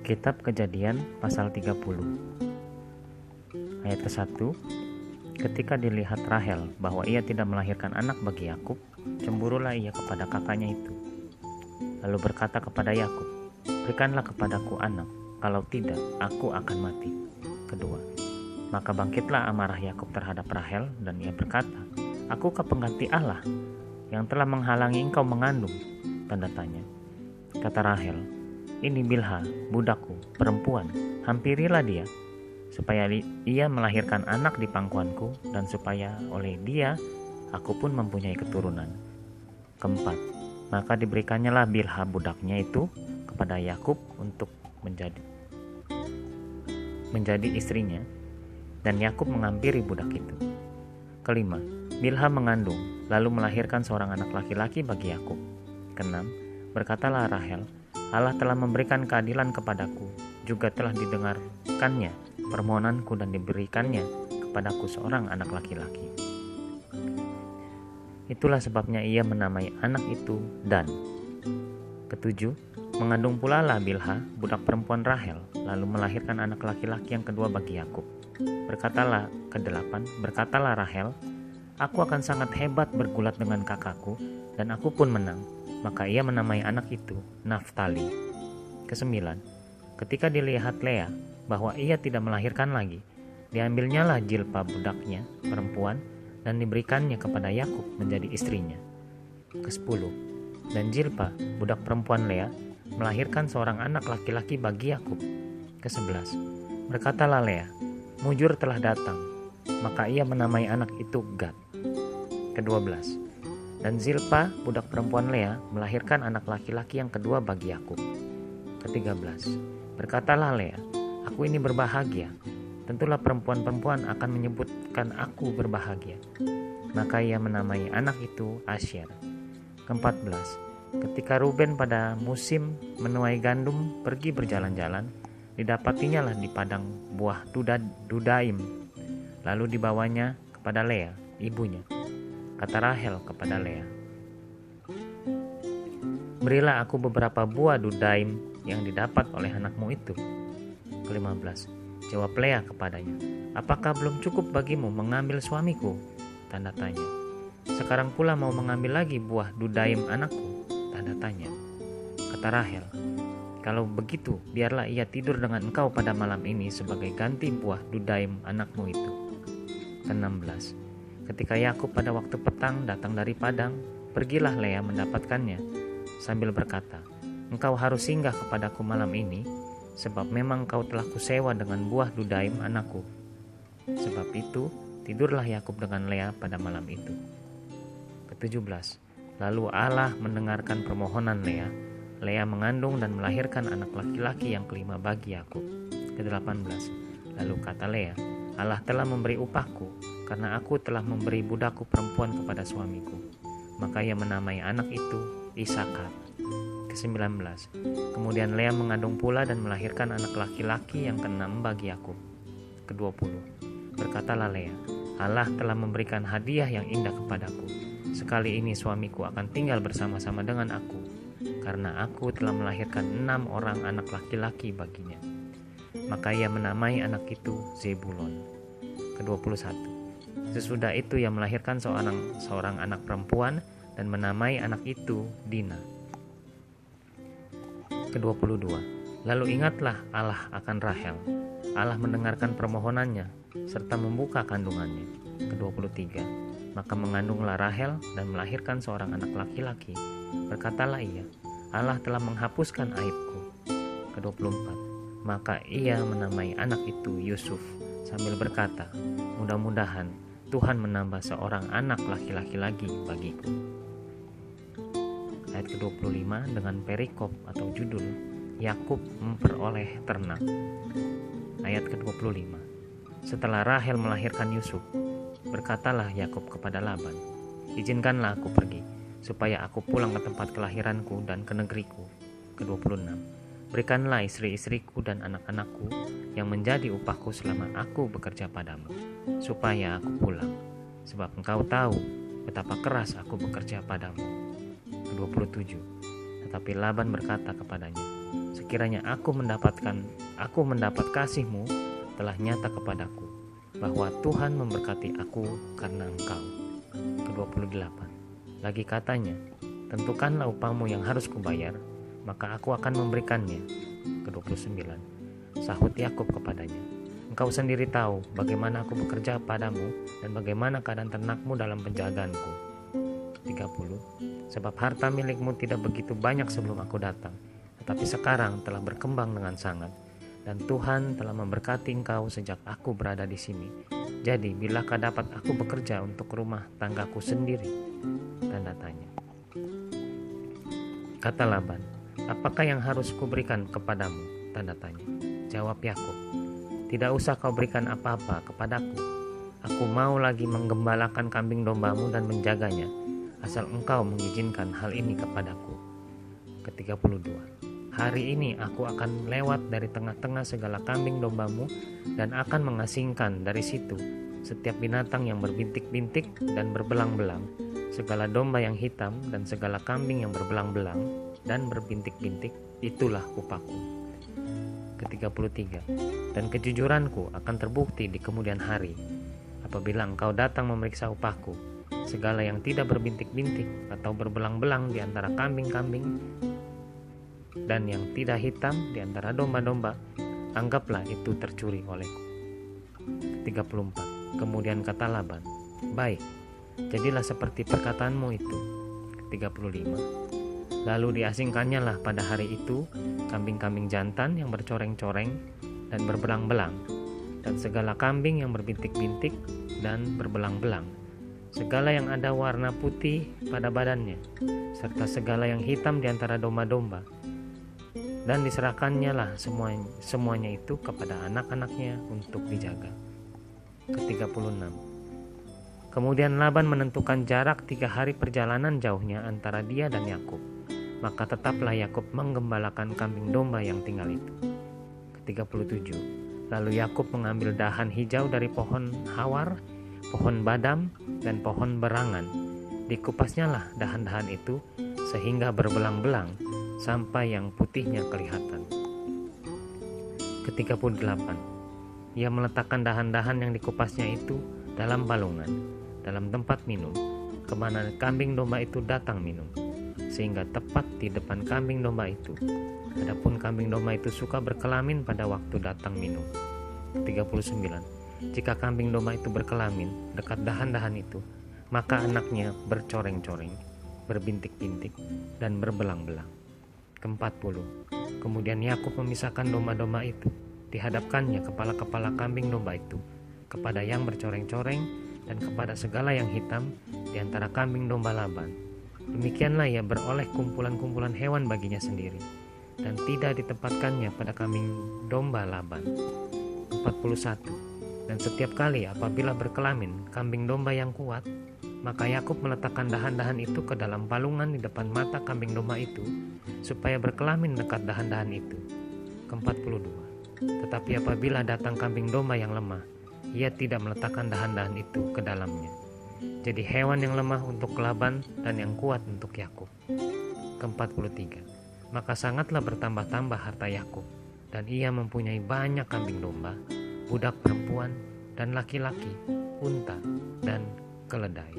Kitab Kejadian pasal 30 ayat ke-1. Ketika dilihat Rahel bahwa ia tidak melahirkan anak bagi Yakub, cemburulah ia kepada kakaknya itu. Lalu berkata kepada Yakub, "Berikanlah kepadaku anak, kalau tidak aku akan mati." Kedua, maka bangkitlah amarah Yakub terhadap Rahel dan ia berkata, "Akukah pengganti Allah yang telah menghalangi engkau mengandung?" Tanda tanya. Kata Rahel, "Ini Bilha, budakku, perempuan, hampirilah dia, supaya ia melahirkan anak di pangkuanku, dan supaya oleh dia aku pun mempunyai keturunan." Keempat, maka diberikannya lah Bilha budaknya itu kepada Yakub untuk menjadi istrinya, dan Yakub menghampiri budak itu. Kelima, Bilha mengandung, lalu melahirkan seorang anak laki-laki bagi Yakub. Keenam, berkatalah Rahel, "Allah telah memberikan keadilan kepadaku, juga telah didengarkannya permohonanku dan diberikannya kepadaku seorang anak laki-laki." Itulah sebabnya ia menamai anak itu Dan. Ketujuh, mengandung pula lah Bilha, budak perempuan Rahel, lalu melahirkan anak laki-laki yang kedua bagi Yakub. Berkatalah Rahel, "Aku akan sangat hebat bergulat dengan kakakku, dan aku pun menang." Maka ia menamai anak itu Naftali. Kesembilan, ketika dilihat Lea bahwa ia tidak melahirkan lagi, diambilnyalah Jilpa budaknya perempuan dan diberikannya kepada Yakub menjadi istrinya. Kesepuluh, dan Jilpa budak perempuan Lea melahirkan seorang anak laki-laki bagi Yakub. Kesebelas, berkatalah Lea, "Mujur telah datang," maka ia menamai anak itu Gad. Kedua belas, dan Zilpa budak perempuan Lea melahirkan anak laki-laki yang kedua bagi Yakub. Ketiga belas, berkatalah Lea, "Aku ini berbahagia, tentulah perempuan-perempuan akan menyebutkan aku berbahagia." Maka ia menamai anak itu Asyer. Keempat belas, ketika Ruben pada musim menuai gandum pergi berjalan-jalan, didapatinya lah di padang buah Dudaim, lalu dibawanya kepada Lea, ibunya. Kata Rahel kepada Lea, "Berilah aku beberapa buah Dudaim yang didapat oleh anakmu itu." Ke-15, jawab Lea kepadanya, "Apakah belum cukup bagimu mengambil suamiku?" Tanda tanya. "Sekarang pula mau mengambil lagi buah Dudaim anakku?" Tanda tanya. Kata Rahel, "Kalau begitu, biarlah ia tidur dengan engkau pada malam ini sebagai ganti buah Dudaim anakmu itu." Ke-16, ketika Yakub pada waktu petang datang dari padang, pergilah Lea mendapatkannya sambil berkata, "Engkau harus singgah kepadaku malam ini, sebab memang kau telah kusewa dengan buah Dudaim anakku." Sebab itu tidurlah Yakub dengan Lea pada malam itu. Ke-17, lalu Allah mendengarkan permohonan Lea. Lea mengandung dan melahirkan anak laki-laki yang kelima bagi Yakub. Ke-18, lalu kata Lea, "Allah telah memberi upahku, karena aku telah memberi budakku perempuan kepada suamiku." Maka ia menamai anak itu Isakar. Ke-19, kemudian Lea mengandung pula dan melahirkan anak laki-laki yang keenam bagi Yakub. Ke-20, berkatalah Lea, "Allah telah memberikan hadiah yang indah kepadaku. Sekali ini suamiku akan tinggal bersama-sama dengan aku, karena aku telah melahirkan 6 orang anak laki-laki baginya." Maka ia menamai anak itu Zebulon. Ke-21, sesudah itu ia melahirkan seorang anak perempuan dan menamai anak itu Dina. Ke-22, lalu ingatlah Allah akan Rahel. Allah mendengarkan permohonannya serta membuka kandungannya. Ke-23, maka mengandunglah Rahel dan melahirkan seorang anak laki-laki. Berkatalah ia, "Allah telah menghapuskan aibku." Ke-24, maka ia menamai anak itu Yusuf sambil berkata, "Mudah-mudahan Tuhan menambah seorang anak laki-laki lagi bagiku." Ayat ke-25 dengan perikop atau judul Yakub memperoleh ternak. Ayat ke-25, setelah Rahel melahirkan Yusuf, berkatalah Yakub kepada Laban, "Izinkanlah aku pergi, supaya aku pulang ke tempat kelahiranku dan ke negeriku." Ke-26, berikanlah istri-istriku dan anak-anakku yang menjadi upahku selama aku bekerja padamu, supaya aku pulang, sebab engkau tahu betapa keras aku bekerja padamu. Ke-27, tetapi Laban berkata kepadanya, sekiranya aku mendapat kasih-Mu telah nyata kepadaku, bahwa Tuhan memberkati aku karena Engkau. Ke-28. Lagi katanya, tentukanlah upahmu yang harus kubayar, maka aku akan memberikannya. Ke-29. Sahut Yakub kepadanya, engkau sendiri tahu bagaimana aku bekerja padamu dan bagaimana keadaan ternakmu dalam penjagaanku. 30. Sebab harta milikmu tidak begitu banyak sebelum aku datang, tetapi sekarang telah berkembang dengan sangat, dan Tuhan telah memberkati engkau sejak aku berada di sini. Jadi bilakah dapat aku bekerja untuk rumah tanggaku sendiri? Tanda tanya. Kata Laban, apakah yang harus kuberikan kepadamu? Tanda tanya. Jawab Yakub, tidak usah kau berikan apa-apa kepadaku. Aku mau lagi menggembalakan kambing dombamu dan menjaganya, asal engkau mengizinkan hal ini kepadaku. Ke-32. Hari ini aku akan lewat dari tengah-tengah segala kambing dombamu dan akan mengasingkan dari situ setiap binatang yang berbintik-bintik dan berbelang-belang, segala domba yang hitam dan segala kambing yang berbelang-belang dan berbintik-bintik, itulah upahku. Ke-33. Dan kejujuranku akan terbukti di kemudian hari, apabila engkau datang memeriksa upahku, segala yang tidak berbintik-bintik atau berbelang-belang di antara kambing-kambing dan yang tidak hitam di antara domba-domba, anggaplah itu tercuri olehku. 34. Kemudian kata Laban, baik, jadilah seperti perkataanmu itu. 35. Lalu diasingkannya lah pada hari itu kambing-kambing jantan yang bercoreng-coreng dan berbelang-belang, dan segala kambing yang berbintik-bintik dan berbelang-belang, segala yang ada warna putih pada badannya, serta segala yang hitam di antara domba-domba. Dan diserahkannya lah semuanya itu kepada anak-anaknya untuk dijaga. Ke-36. Kemudian Laban menentukan jarak 3 hari perjalanan jauhnya antara dia dan Yakub. Maka tetaplah Yakub menggembalakan kambing domba yang tinggal itu. Ke-37. Lalu Yakub mengambil dahan hijau dari pohon hawar, pohon badam, dan pohon berangan. Dikupasnya lah dahan-dahan itu sehingga berbelang-belang sampai yang putihnya kelihatan. Ke-38. Ia meletakkan dahan-dahan yang dikupasnya itu dalam balungan, dalam tempat minum, kemana kambing domba itu datang minum, sehingga tepat di depan kambing domba itu. Adapun kambing domba itu suka berkelamin pada waktu datang minum. 39. Jika kambing domba itu berkelamin dekat dahan-dahan itu, maka anaknya bercoreng-coreng, berbintik-bintik, dan berbelang-belang. Ke-40. Kemudian Yakub memisahkan domba-domba itu, dihadapkannya kepala-kepala kambing domba itu kepada yang bercoreng-coreng dan kepada segala yang hitam di antara kambing domba Laban. Demikianlah ia beroleh kumpulan-kumpulan hewan baginya sendiri, dan tidak ditempatkannya pada kambing domba Laban. 41. Dan setiap kali apabila berkelamin kambing domba yang kuat, maka Yakub meletakkan dahan-dahan itu ke dalam palungan di depan mata kambing domba itu, supaya berkelamin dekat dahan-dahan itu. Ke-42. Tetapi apabila datang kambing domba yang lemah, ia tidak meletakkan dahan-dahan itu ke dalamnya. Jadi hewan yang lemah untuk Laban dan yang kuat untuk Yakub. Ke-43. Maka sangatlah bertambah-tambah harta Yakub, dan ia mempunyai banyak kambing domba, budak perempuan dan laki-laki, unta dan keledai.